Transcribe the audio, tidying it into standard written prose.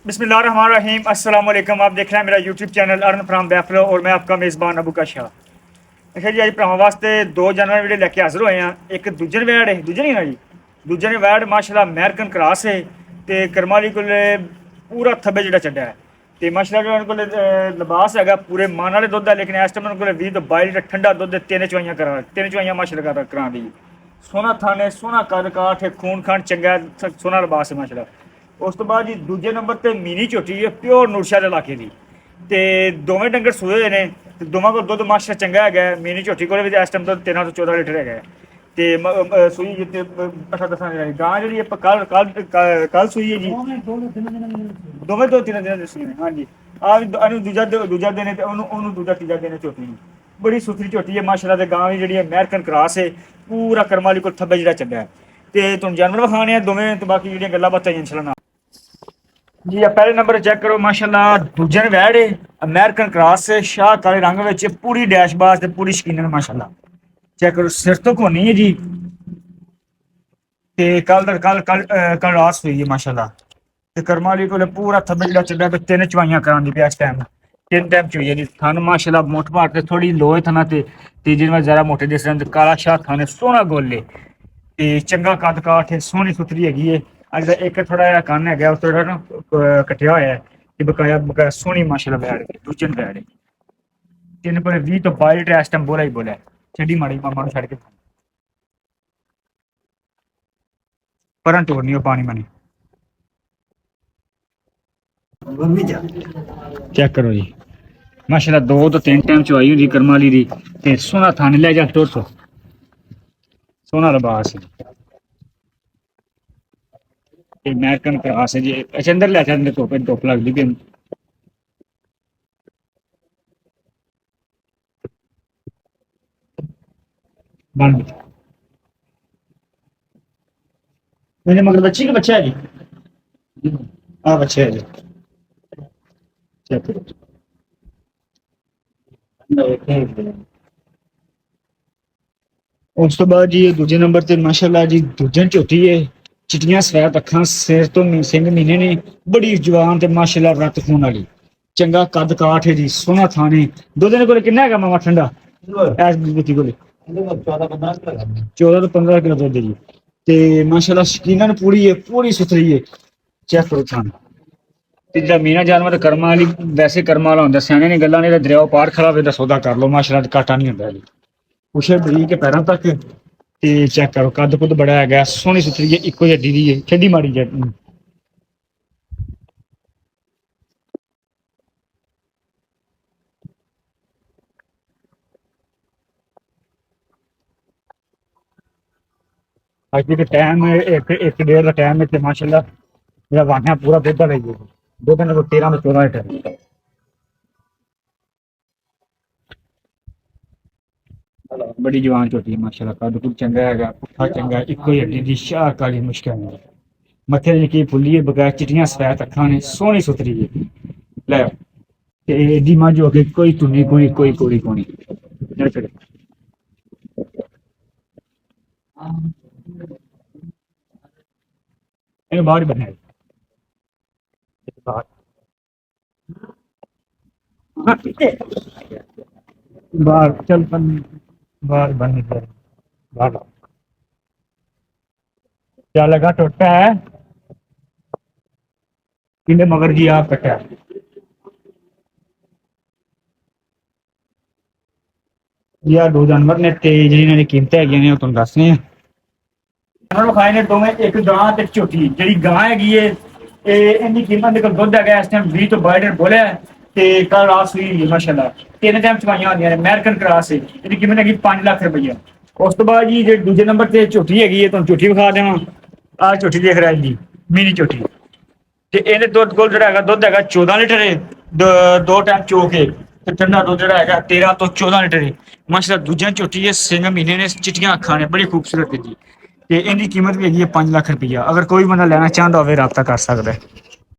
बिस्मिल्लाहिर्रहमानिर्रहीम अस्सलाम वालेकुम। आप देख रहे हैं मेरा यूट्यूब चैनल अर्न फ्राम बैफलो और मैं आपका मेज़बान अबू का शाह। अच्छा जी, अज भरावां वास्ते दो जानवर वीडियो लैके हाजिर होए हैं। एक दूजन वैड़ है, दूजन ही ना जी, दूजन वैड़ माशाल्लाह अमेरिकन क्रॉस है ते करमाली कोल पूरा थब्बे जेह्ड़ा चढ़ा है ते माशाल्लाह उन्होंने कोल लिबास हैगा पूरे मन वाले दुद्ध है, लेकिन इस टाइम उन्होंने कोल 20 तो 22 लीटर ठंडा दुद्ध तिन्न चवाइयां माशाल्लाह करा दी। सोना थाने सोना कद काठ है, खून खान चंगा है, सोना लिबास है माशाल्लाह। उस तो बाद जी दूजे नंबर ते मीनी झोटी है प्योर नूरशहर इलाके की ते दोवें डंगर सूए होए ने ते दोवां कोल दुद्ध माशा चंगा है। मीनी झोटी कोल भी इस टाइम दुद्ध 13 तो 14 लीटर है ते सूई जिते अच्छा दसा गां जी कल कल कल सूई है जी, दोवें दो तीन दिन सूई ने। हाँ जी, दूजा दूजा दिन दूजा तीजा दिन झोटी बड़ी सुथरी झोटी है माशाल्लाह। ते गां भी जी अमेरिकन क्रॉस है, पूरा करमाली कोल थब्बे जेह्ड़ा चढ़ा है ते तुहानूं जानवर विखाने आ दोवें ते बाकी जेह्ड़ियां गल्लां बातां इंशाल्लाह जी। पहले नंबर चेक करो माशाल्लाह दूजन वैड़ है अमेरिकन क्रॉस है, शाह काले रंग में पूरी डैशबाज पूरी शकीन माशाल्लाह। चेक करो सिर तो कोनी है जी ते कल कल कल कल रात हुई है माशाल्लाह। ते करमाली को पूरा थब्बे जेह्ड़ा चढ़ा पे तिन्न चवाइयां करांदी पे इस टाइम तीन टाइम चोई है। थन माशाल्लाह मोट भाट ते थोड़ी लोहे थना ते तीजे में जरा मोटे दिस रहे काला शाह थाने सोहना गोले ते चंगा कद काठ है, सोहनी सुथरी हैगी है। अज एक थोड़ा जिहा कन्न है उस ना कट्टिया होया है ते बकाया बकाया सोहनी माशाल्लाह बैठ गई दूजन बैठ है। तीन पर 20 तो 22 लीटर इस टाइम बोला ही बोला छड़ी माड़ी मामा छड़ के पर टोरनी हो पानी मनी चेक करो जी माशाल्लाह। दो तो तीन टाइम चवाई होंदी करमाली दी ते सोहना थाने ले जा टोर सो सोहना लिबास अमेरिकन क्रॉस है जी। अच्छा अंदर ले अंदर धुप लगदी भी बंद मेरे मगर बच्ची का बच्चा है जी। हाँ बच्चा है जी, चेक करो। उस तो बाद जी दूजे नंबर ते माशाल्लाह जी दूजन झोटी है, चिट्टियां सफेद अखां, सिर तो सिंह मीने ने, बड़ी जवान ते माशाल्लाह रत खून वाली, चंगा कद काठ है जी, सोहना थाने। दुद्ध इहदे कोल किन्ना हैगा मामा ठंडा इस बुती कोल 14 तो 15 किलो दुद्ध जी ते माशाल्लाह शकीनन पूरी है, पूरी सुथरी है। चेक करो थान ते जेह्ड़ा मीना जानवर कर्मा वाली वैसे कर्मा वाला होंदा, स्याने ने गल्लां ने दरियाओ पार खड़ा होवे तां सौदा कर लो माशाल्लाह, घाटा नहीं होंदा जी। कुछ बरीक है पैरों तक ते चेक करो कद कुद बड़ा है, सोहनी सुथरी है, इक्को जड्डी दी है, खेडी माड़ी अज के टाइम एक डेढ़ का टाइम है माशाल्लाह मेरा वाहिया पूरा दुद्ध लगी गया दुद्ध ने 13 तो 14 लीटर बड़ी जवान झोटी है माशाल्लाह। कद कुद चंगा है, पुट्ठा चंगा है, इक्को ही हड्डी दी शाह काली मुश्किल नहीं मथे की फुल्ली है, बगैर चिट्टियां सफेद अखां ने, सोहनी सुथरी है। लै ते एडी मझ हो के कोई टुनी कोनी कोई कोड़ी कोनी बाहर ही बने बाहर चल बाहर बन बाहर क्या लगा टोटा है किन्ने मगर जी आप कटा यार दो जानवर ने ते जिन्होंने कीमत है तुम दसने खाए ने दोवें एक गां ते झोटी। जी गां है इनकी कीमत देखो दुद्ध है इस टाइम 20 तो 22 लीटर बोलिया ते कल रात सुई माशाल्लाह तीन टाइम चवाइयां होंदियां ने अमेरिकन क्रॉस है, इसकी कीमत हैगी 5 लाख रुपया। उस तो बाद जी दूजे नंबर ते झोटी हैगी है, तुहानूं झोटी विखा देवां। आ झोटी देख रहा है जी मिनी झोटी ते इहदे दुद्ध कोल जेह्ड़ा हैगा दुद्ध हैगा 14 लीटर है, दो टाइम चो के ते ठंडा दुद्ध जेह्ड़ा हैगा 13 तो 14 लीटर है माशाल्लाह। दूजा झोटी है, सिंह मीने ने, चिट्टियां अखां ने, बड़ी खूबसूरत है जी ते इहदी कीमत भी हैगी है 5 लाख रुपया। अगर कोई बंदा लेना चाहता होवे राबता कर सकदा है।